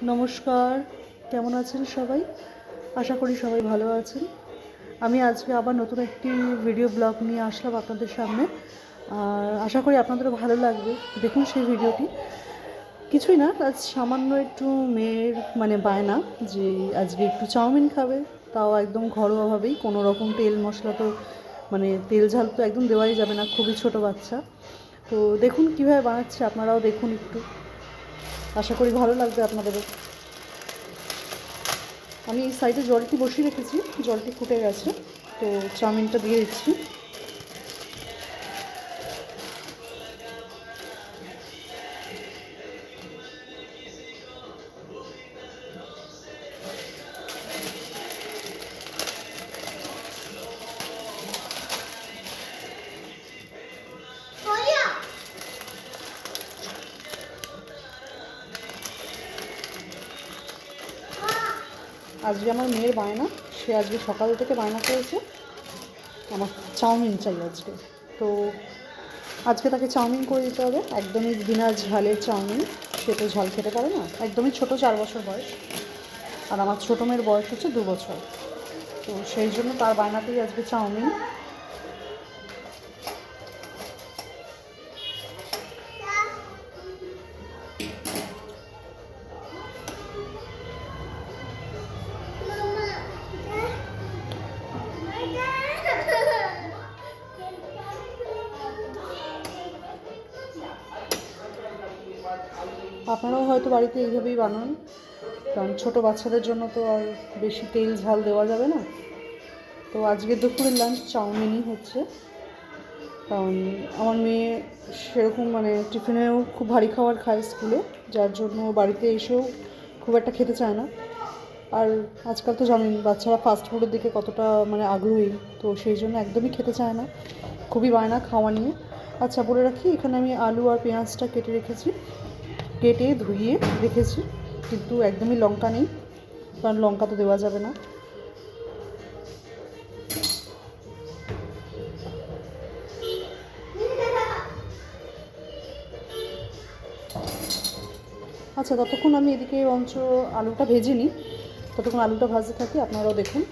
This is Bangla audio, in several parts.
নমস্কার, কেমন আছেন সবাই? আশা করি সবাই ভালো আছেন। আমি আজকে আবার নতুন একটি ভিডিও ব্লগ নিয়ে আসলাম আপনাদের সামনে। আর আশা করি আপনাদেরও ভালো লাগবে। দেখুন সেই ভিডিওটি। কিছুই না, আজ সামান্য একটু মেয়ের বায়না যে আজকে একটু চাউমিন খাবে, তাও একদম ঘরোয়াভাবেই, কোনো রকম তেল মশলা তো তেল ঝাল তো একদম দেওয়াই যাবে না, খুবই ছোট বাচ্চা। তো দেখুন কীভাবে বানাচ্ছে, আপনারাও দেখুন একটু, আশা করি ভালো লাগবে আপনাদেরও। আমি এই সাইডে জলটি বসিয়ে রেখেছি, জলটি ফুটে গেছে, তো চাউমিনটা দিয়ে দিচ্ছি। আজকে আমার মেয়ের বায়না, সে আজকে সকাল থেকে বায়না করেছে আমার চাউমিন চাই আজকে। তো আজকে তাকে চাউমিন করে দিতে হবে, একদমই বিনা ঝালের চাউমিন। সে তো ঝাল খেতে পারে না, একদমই ছোট, 4 বছর বয়স। আর আমার ছোটো মেয়ের বয়স হচ্ছে 2 বছর। তো সেই জন্য তার বায়নাতেই আজকে চাউমিন। আপনারাও হয়তো বাড়িতে এইভাবেই বানান, কারণ ছোটো বাচ্চাদের জন্য তো আর বেশি তেল ঝাল দেওয়া যাবে না। তো আজকে দুপুরের লাঞ্চ চাউমিনই হচ্ছে, কারণ আমার মেয়ে সেরকম টিফিনেও খুব ভারী খাবার খায় স্কুলে, যার জন্য বাড়িতে এসেও খুব একটা খেতে চায় না। আর আজকাল তো জানেন বাচ্চারা ফাস্টফুডের দিকে কতটা আগ্রহী, তো সেই জন্য একদমই খেতে চায় না, খুবই বায়না খাওয়া নিয়ে। আচ্ছা, বলে রাখি, এখানে আমি আলু আর পেঁয়াজটা কেটে রেখেছি, কেটে ধুইয়ে রেখেছি, কিন্তু একদমই লঙ্কা নেই, কারণ লঙ্কা তো দেওয়া যাবে না। আচ্ছা, ততক্ষণ আমি এদিকে অঞ্চ আলুটা ভেজে নিই, ততক্ষণ আলুটা ভাজতে থাকি, আপনারাও দেখুন।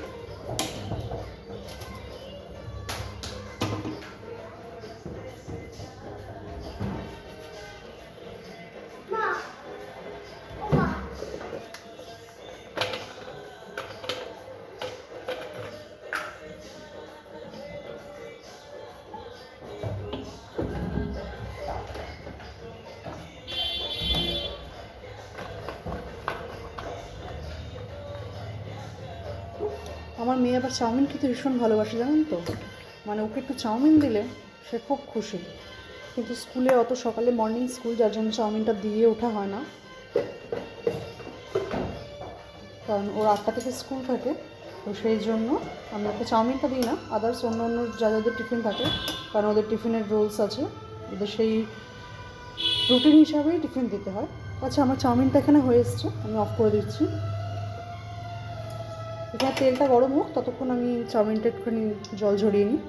আমার মেয়ে আবার চাউমিন খেতে ভীষণ ভালোবাসে, জানেন তো। ওকে একটু চাউমিন দিলে সে খুব খুশি, কিন্তু স্কুলে অত সকালে মর্নিং স্কুল, যার জন্য চাউমিনটা দিয়ে ওঠা হয় না, কারণ ওর 8টা থেকে স্কুল থাকে। তো সেই জন্য আমি ওকে চাউমিনটা দিই না, আদার্স অন্য অন্য যাদের টিফিন থাকে, কারণ ওদের টিফিনের রুলস আছে, ওদের সেই রুটিন হিসাবেই টিফিন দিতে হয়। আচ্ছা, আমার চাউমিনটা এখানে হয়ে এসছে, আমি অফ করে দিচ্ছি। এখানে তেলটা গরম হোক, ততক্ষণ আমি চাউমিনটা একটুখানি জল ঝরিয়ে নিই।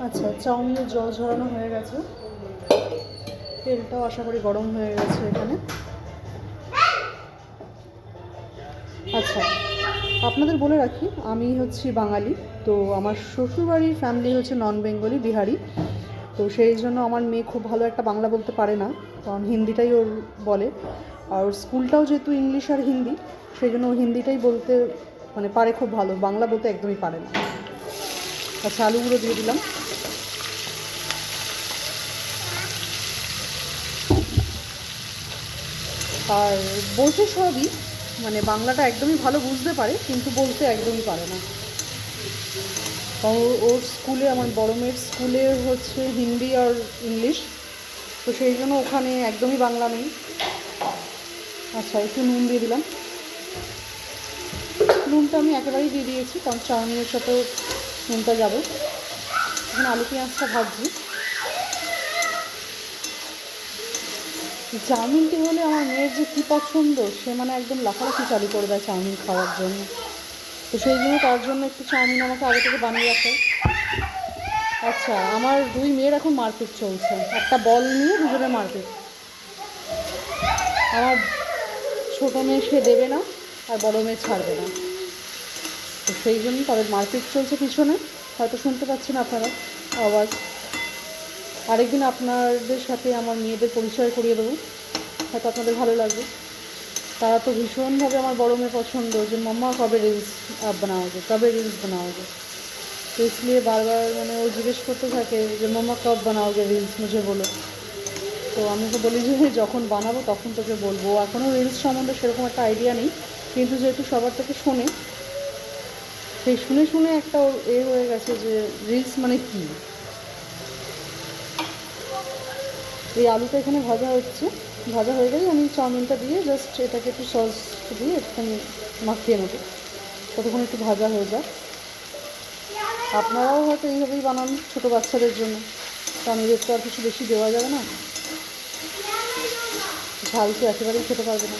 আচ্ছা, চাউমিনের জল ঝরানো হয়ে গেছে, তেলটাও আশা করি গরম হয়ে গেছে এখানে। আচ্ছা, আপনাদের বলে রাখি, আমি হচ্ছি বাঙালি, তো আমার শ্বশুরবাড়ির ফ্যামিলি হচ্ছে নন বেঙ্গলি, বিহারি। তো সেই জন্য আমার মেয়ে খুব ভালো একটা বাংলা বলতে পারে না, কারণ হিন্দিটাই ওর বলে। আর ওর স্কুলটাও যেহেতু ইংলিশ আর হিন্দি, সেই জন্য ও হিন্দিটাই বলতে পারে খুব ভালো, বাংলা বলতে একদমই পারে না। আচ্ছা, আলুগুলো দিয়ে দিলাম। আর বলতে সবই, বাংলাটা একদমই ভালো বুঝতে পারে, কিন্তু বলতে একদমই পারে না। ওর স্কুলে, আমার বড় মেয়ের স্কুলে হচ্ছে হিন্দি আর ইংলিশ, তো সেই জন্য ওখানে একদমই বাংলা নেই। আচ্ছা, একটু নুন দিয়ে দিলাম। নুনটা আমি একেবারেই দিয়ে দিয়েছি, কারণ চাউমিনের সাথেও নুনটা যাবে। এখন আলু পেঁয়াজটা ভাজছি। চাউমিনটি হলে আমার মেয়ের যে কী পছন্দ, সে মানে একদম লাফালাফি চালু করে দেয় চাউমিন খাওয়ার জন্য। তো সেই জন্য তার জন্য একটু চাউমিন আমাকে আগে থেকে বানিয়ে রাখতে হয়। আচ্ছা, আমার দুই মেয়ের এখন মারপিট চলছে, একটা বল নিয়ে দুজনে মারপিট। আমার ছোটো মেয়ে সে দেবে না, আর বড় মেয়ে ছাড়বে না। তো সেই জন্য তাদের মারপিট চলছে পিছনে, হয়তো শুনতে পাচ্ছেন আপনারা আওয়াজ। আরেকদিন আপনাদের সাথে আমার মেয়েদের পরিচয় করিয়ে দেবো, হয়তো আপনাদের ভালো লাগবে। তারা তো ভীষণভাবে, আমার বড় মেয়ে পছন্দ যে मम्मा कब रील्स आप बनाओगे, कब रील्स बनाओगे। तो इसलिए बार बार মানে ও জিজ্ঞেস করতে থাকে যে मम्मा कब बनाओगे रील्स मुझे बोलो। তো আমি ওকে বলি যে যখন বানাবো তখন তোকে বলবো। এখনও রিলস সম্বন্ধে সেরকম একটা আইডিয়া নেই, কিন্তু যেহেতু সবার থেকে শোনে, সেই শুনে শুনে একটা ওর হয়ে গেছে যে রিলস মানে কী। এই আলুটা এখানে ভাজা হচ্ছে, ভাজা হয়ে গেলে আমি চাউমিনটা দিয়ে জাস্ট এটাকে একটু সস দিয়ে একটুখানি মাখিয়ে নেবো, ততক্ষণ একটু ভাজা হয়ে যাক। আপনারাও হয়তো এইভাবেই বানান ছোটো বাচ্চাদের জন্য, কারণ এদের তো আর কিছু বেশি দেওয়া যাবে না, ঝাল তো একেবারেই খেতে পারবে না।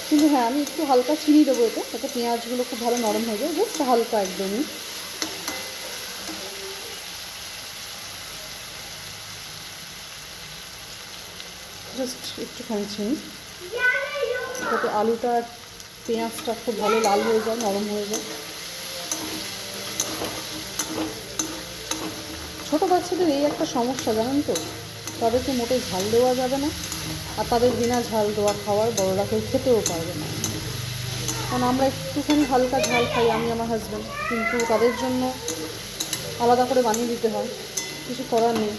কিন্তু হ্যাঁ, আমি একটু হালকা চিনি দেবো এতে, যাতে পেঁয়াজগুলো খুব ভালো নরম হয়ে যায়, জাস্ট হালকা একদমই। জাস্ট একটুখানি চিনি, যাতে আলুটা আর পেঁয়াজটা খুব ভালো লাল হয়ে যায়, নরম হয়ে যায়। ছোটো বাচ্চাদের এই একটা সমস্যা জানেন তো, তাদেরকে মোটে ঝাল দেওয়া যাবে না, আর তাদের বিনা ঝাল দেওয়া খাওয়ার বড়রা কেউ খেতেও পারবে না। কারণ আমরা একটুখানি হালকা ঝাল খাই, আমি আমার হাজব্যান্ড, কিন্তু তাদের জন্য আলাদা করে বানিয়ে দিতে হয়, কিছু করার নেই।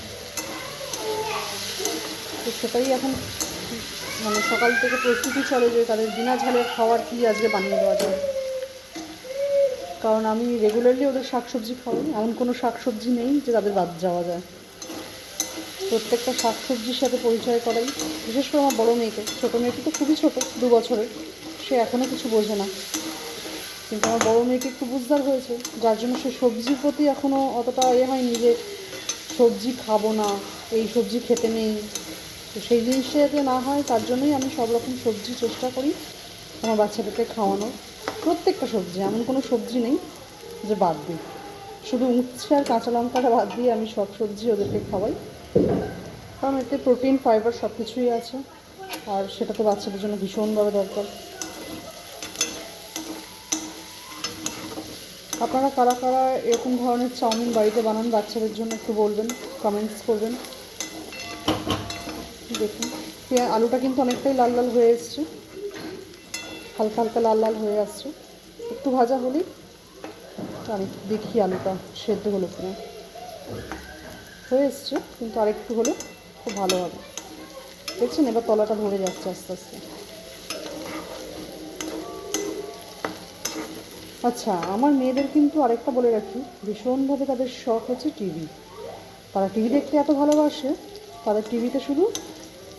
তো সেটাই এখন মানে সকাল থেকে প্রস্তুতি চলে যে তাদের বিনা ঝালের খাওয়ার কী আজকে বানিয়ে দেওয়া যায়। কারণ আমি রেগুলারলি ওদের শাকসবজি খাওয়াই, এমন কোনো শাকসবজি নেই যে তাদের বাদ যাওয়া যায়। প্রত্যেকটা শাকসবজির সাথে পরিচয় করাই, বিশেষ করে আমার বড়ো মেয়েকে। ছোটো মেয়েটি তো খুবই ছোটো, 2 বছরের, সে এখনও কিছু বোঝে না। কিন্তু আমার বড়ো মেয়েকে একটু বুঝদার হয়েছে, যার জন্য সে সবজির প্রতি এখনও অতটা হয়নি যে সবজি খাবো না, এই সবজি খেতে নেই। তো সেই জিনিসটা যাতে না হয়, তার জন্যই আমি সব রকম সবজি চেষ্টা করি আমার বাচ্চাদেরকে খাওয়ানোর। প্রত্যেকটা সবজি, এমন কোনো সবজি নেই যে বাদ দিই। শুধু উচ্ছে আর কাঁচা লঙ্কাটা বাদ দিয়ে আমি সব সবজি ওদেরকে খাওয়াই, কারণ এতে প্রোটিন, ফাইবার সব কিছুই আছে, আর সেটা তো বাচ্চাদের জন্য ভীষণভাবে দরকার। আপনারা কারা কারা এরকম ধরনের চাউমিন বাড়িতে বানান বাচ্চাদের জন্য একটু বলবেন, কমেন্টস করবেন। দেখুন আলুটা কিন্তু অনেকটাই লাল লাল হয়ে এসছে, হালকা হালকা লাল লাল হয়ে আসছে। একটু ভাজা হলেই আমি দেখি আলুটা সেদ্ধ হলো কিনা। হয়ে এসছে, কিন্তু আরেকটু হলে খুব ভালো হবে। দেখছেন এবার তলাটা ধরে যাচ্ছে আস্তে আস্তে। আচ্ছা, আমার মেয়েদের কিন্তু আরেকটা বলে রাখি, ভীষণভাবে তাদের শখ হচ্ছে টিভি। তারা টিভি দেখতে এত ভালোবাসে, তাদের টিভিতে শুধু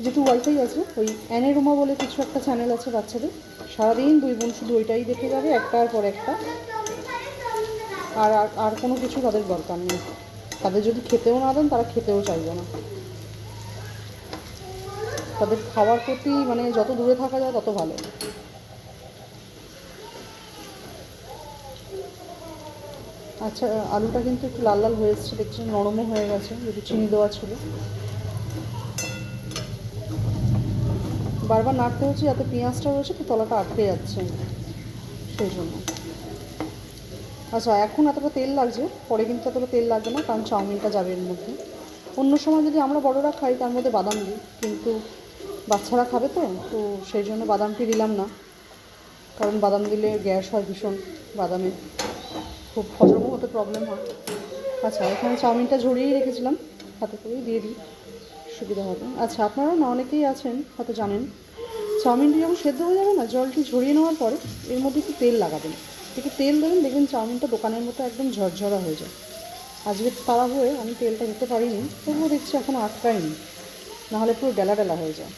যেটু ওয়াইফাই আছে, ওই অ্যানেরুমা বলে কিছু একটা চ্যানেল আছে বাচ্চাদের, সারাদিন 2 বোন শুধু ওইটাই দেখে যাবে, একটার পর একটা। আর আর কোনো কিছু তাদের দরকার নেই। তাদের যদি খেতেও না দেন, তারা খেতেও চাইবে না। তাদের খাওয়ার প্রতি মানে যত দূরে থাকা যায় তত ভালো। আচ্ছা, আলুটা কিন্তু একটু লাল লাল হয়ে এসছে, দেখছেন নরমও হয়ে গেছে, যেহেতু চিনি দেওয়া ছিল। বারবার নাড়তে হচ্ছে, যাতে পেঁয়াজটা রয়েছে তো তলাটা আটকে যাচ্ছে, সেই জন্য। আচ্ছা, এখন এতটা তেল লাগছে, পরে কিন্তু এতটা তেল লাগবে না, কারণ চাউমিনটা যাবে এর মধ্যে। অন্য সময় যদি আমরা বড়রা খাই, তার মধ্যে বাদাম দিই, কিন্তু বাচ্চারা খাবে তো, তো সেই জন্য বাদামটি দিলাম না, কারণ বাদাম দিলে গ্যাস হয় ভীষণ, বাদামে খুব হজমও হতে প্রবলেম হয়। আচ্ছা, এখানে চাউমিনটা ঝরিয়েই রেখেছিলাম, হাতে করেই দিয়ে দিই, সুবিধা হবে। আচ্ছা, আপনারাও না অনেকেই আছেন হয়তো জানেন, চাউমিনটি যখন সেদ্ধ হয়ে যাবে না, জলটি ঝরিয়ে নেওয়ার পরে এর মধ্যে একটু তেল লাগাবেন, একটু তেল দেবেন, দেখবেন চাউমিনটা দোকানের মতো একদম ঝরঝরা হয়ে যায়। আজকে তাড়া হয়ে আমি তেলটা দিতে পারিনি, তবুও দেখছি এখনও আটকায়নি, নাহলে পুরো ডেলা ডেলা হয়ে যায়।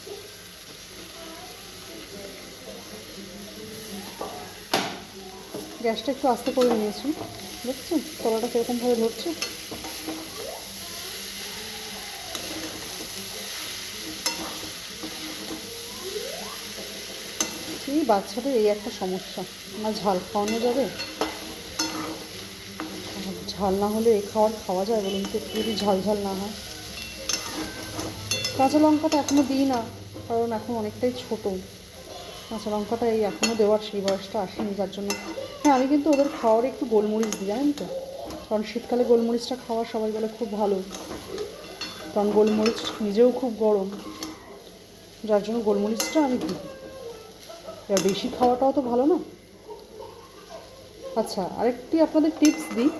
গ্যাসটা একটু আস্তে করে নিয়েছি, দেখছেন তলাটা কীরকমভাবে ধরছে। এই বাচ্চাদের এই একটা সমস্যা, না ঝাল খাওয়ানো যাবে, ঝাল না হলে এই খাওয়া যায় বলুন তো, যদি ঝাল ঝাল না হয়। কাঁচা লঙ্কাটা এখনও দিই না, কারণ এখন অনেকটাই ছোটো, কাঁচা লঙ্কাটা এই এখনও দেওয়ার সেই বয়সটা আসেনি, যার জন্য। হ্যাঁ, আমি কিন্তু ওদের খাওয়ার একটু গোলমরিচ দিই, জানেন তো, কারণ শীতকালে গোলমরিচটা খাওয়া সবাই বলে খুব ভালো, কারণ গোলমরিচ নিজেও খুব গরম, যার জন্য গোলমরিচটা আমি দিই। এবার বেশি খাওয়াটাও তো ভালো না। আচ্ছা, আরেকটি আপনাদের টিপস দিই,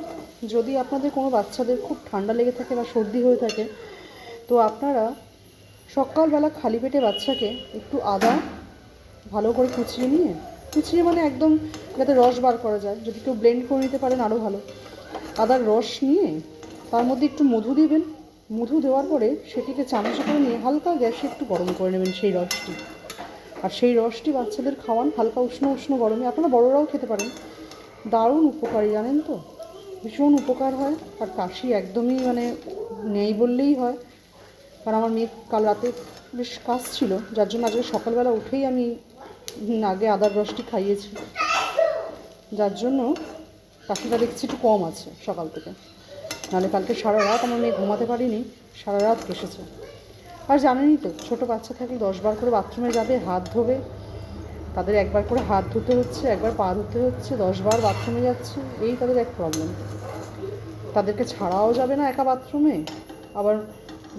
যদি আপনাদের কোনো বাচ্চাদের খুব ঠান্ডা লেগে থাকে বা সর্দি হয়ে থাকে, তো আপনারা সকালবেলা খালি পেটে বাচ্চাকে একটু আদা ভালো করে কুচিয়ে মানে একদম যাতে রস বার করা যায়, যদি কেউ ব্লেন্ড করে নিতে পারেন আরও ভালো। আদার রস নিয়ে তার মধ্যে একটু মধু দিবেন, মধু দেওয়ার পরে সেটিকে চামচে করে নিয়ে হালকা গ্যাসে একটু গরম করে নেবেন সেই রসটি, আর সেই রসটি বাচ্চাদের খাওয়ান হালকা উষ্ণ উষ্ণ গরমে। আপনারা বড়রাও খেতে পারেন, দারুণ উপকারী, জানেন তো, ভীষণ উপকার হয়। আর কাশি একদমই মানে নেই বললেই হয়, কারণ আমার মেয়ে কাল রাতে বেশ কাশ ছিল, যার জন্য আজকে সকালবেলা উঠেই আমি আগে আদার রসটি খাইয়েছি, যার জন্য কাশিটা দেখছি একটু কম আছে সকাল থেকে। নাহলে কালকে সারা রাত আমার মেয়ে ঘুমাতে পারিনি, সারা রাত কেসেছে। আর জানেনই তো, ছোটো বাচ্চা থাকলে 10 বার করে বাথরুমে যাবে, হাত ধোবে, তাদের একবার করে হাত ধুতে হচ্ছে, একবার পা ধুতে হচ্ছে, 10 বার বাথরুমে যাচ্ছে, এই তাদের এক প্রবলেম। তাদেরকে ছাড়াও যাবে না একা বাথরুমে, আবার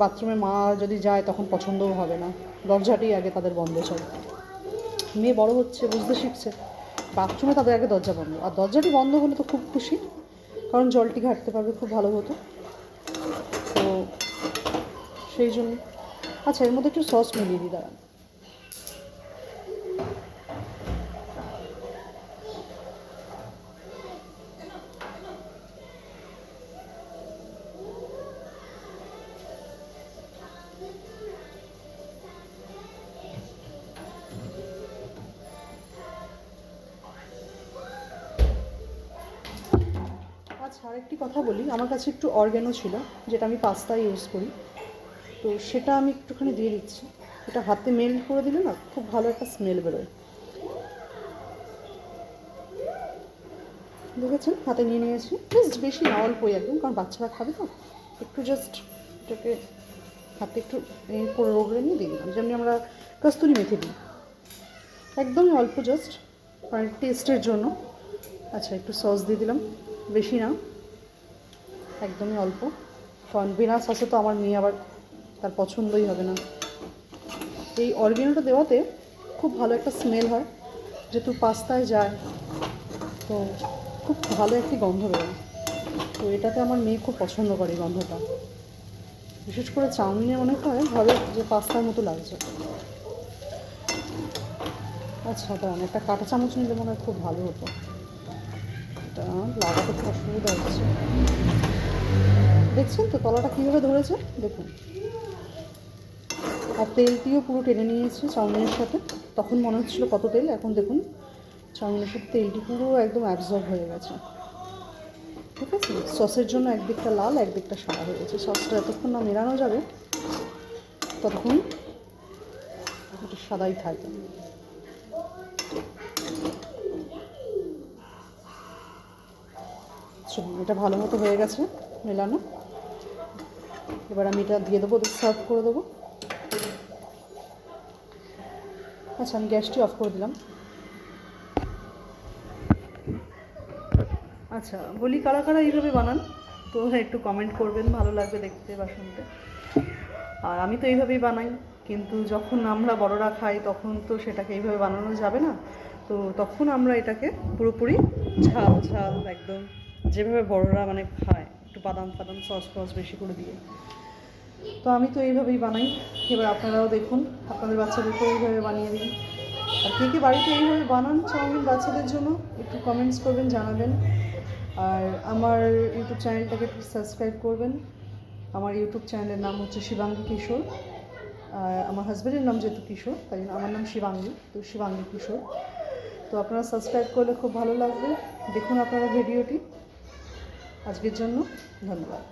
বাথরুমে মা যদি যায় তখন পছন্দও হবে না, দরজাটি আগে তাদের বন্ধ চাই। মেয়ে বড় হচ্ছে, বুঝতে শিখছে, বাথরুমে তাদের আগে দরজা বন্ধ, আর দরজাটি বন্ধ হলে তো খুব খুশি, কারণ জলটি ঘাটতে পারবে, খুব ভালো হতো। তো সেই জন্য। আচ্ছা, এর মধ্যে একটু সস মিলিয়ে দিই, দাঁড়ান। আচ্ছা, আরেকটি কথা বলি, আমার কাছে একটু অর্গ্যানো ছিল, যেটা আমি পাস্তায় ইউজ করি, তো সেটা আমি একটুখানি দিয়ে দিচ্ছি। এটা হাতে মেল্ট করে দিলে না খুব ভালো একটা স্মেল বেরোয়, দেখেছেন, হাতে নিয়ে নিয়েছি, জাস্ট বেশি না, অল্পই একদম, কারণ বাচ্চারা খাবে তো, একটু জাস্ট এটাকে হাতে একটু করে রগড়ে নিয়ে দিয়ে দিলাম, যেমনি আমরা কস্তুরি মেথি দিই, একদমই অল্প, জাস্ট মানে টেস্টের জন্য। আচ্ছা, একটু সস দিয়ে দিলাম, বেশি না, একদমই অল্প, কারণ বিনা সসে তো আমার মেয়ে আবার তার পছন্দই হবে না। এই অরিগেনোটা দেওয়াতে খুব ভালো একটা স্মেল হয়, যেহেতু পাস্তায় যায়, তো খুব ভালো একটি গন্ধ বেরোয়, তো এটাতে আমার মেয়ে খুব পছন্দ করে এই গন্ধটা, বিশেষ করে চাউমিনে মনে হয় ভাবে যে পাস্তার মতো লাগছে। আচ্ছা, দাঁড়ান, একটা কাঁটা চামচ নিলে মনে হয় খুব ভালো হতো, এটা লাগাতে খুব অসুবিধা হচ্ছে। দেখছেন তো তলাটা কীভাবে ধরেছে, দেখুন, আর তেলটিও পুরো টেনে নিয়েছে চাউমিনের সাথে, তখন মনে হচ্ছিলো কত তেল, এখন দেখুন চাউমিনের সাথে তেলটি পুরো একদম অ্যাবজর্ব হয়ে গেছে, ঠিক আছে। সসের জন্য একদিকটা লাল, একদিকটা সাদা হয়ে গেছে, সসটা যতক্ষণ না মেলানো যাবে ততক্ষণ এটা সাদাই থাকবে। চলুন, এটা ভালো মতো হয়ে গেছে মেলানো, এবার আমি এটা দিয়ে দেবো, সার্ভ করে দেবো। আচ্ছা, আমি গ্যাসটি অফ করে দিলাম। আচ্ছা, বলি কারা কারা এইভাবে বানান, তো একটু কমেন্ট করবেন, ভালো লাগবে দেখতে বা শুনতে। আর আমি তো এইভাবেই বানাই, কিন্তু যখন আমরা বড়রা খাই তখন তো সেটাকে এইভাবে বানানো যাবে না, তো তখন আমরা এটাকে পুরোপুরি ঝাল ঝাল একদম যেভাবে বড়রা মানে খায়, একটু বাদাম ফাদাম সস ফস বেশি করে দিয়ে, তো আমি তো এইভাবেই বানাই। এবার আপনারাও দেখুন, আপনাদের বাচ্চাদেরকেও এইভাবে বানিয়ে দিন। আর কে কে বাড়িতে এইভাবে বানান চাউমিন বাচ্চাদের জন্য একটু কমেন্টস করবেন, জানাবেন। আর আমার ইউটিউব চ্যানেলটাকে একটু সাবস্ক্রাইব করবেন। আমার ইউটিউব চ্যানেলের নাম হচ্ছে শিবাঙ্গী কিশোর, আর আমার হাজব্যান্ডের নাম যেহেতু কিশোর, তাই জন্য আমার নাম শিবাঙ্গী, তো শিবাঙ্গী কিশোর। তো আপনারা সাবস্ক্রাইব করলে খুব ভালো লাগবে। দেখুন আপনারা ভিডিওটি। আজকের জন্য ধন্যবাদ।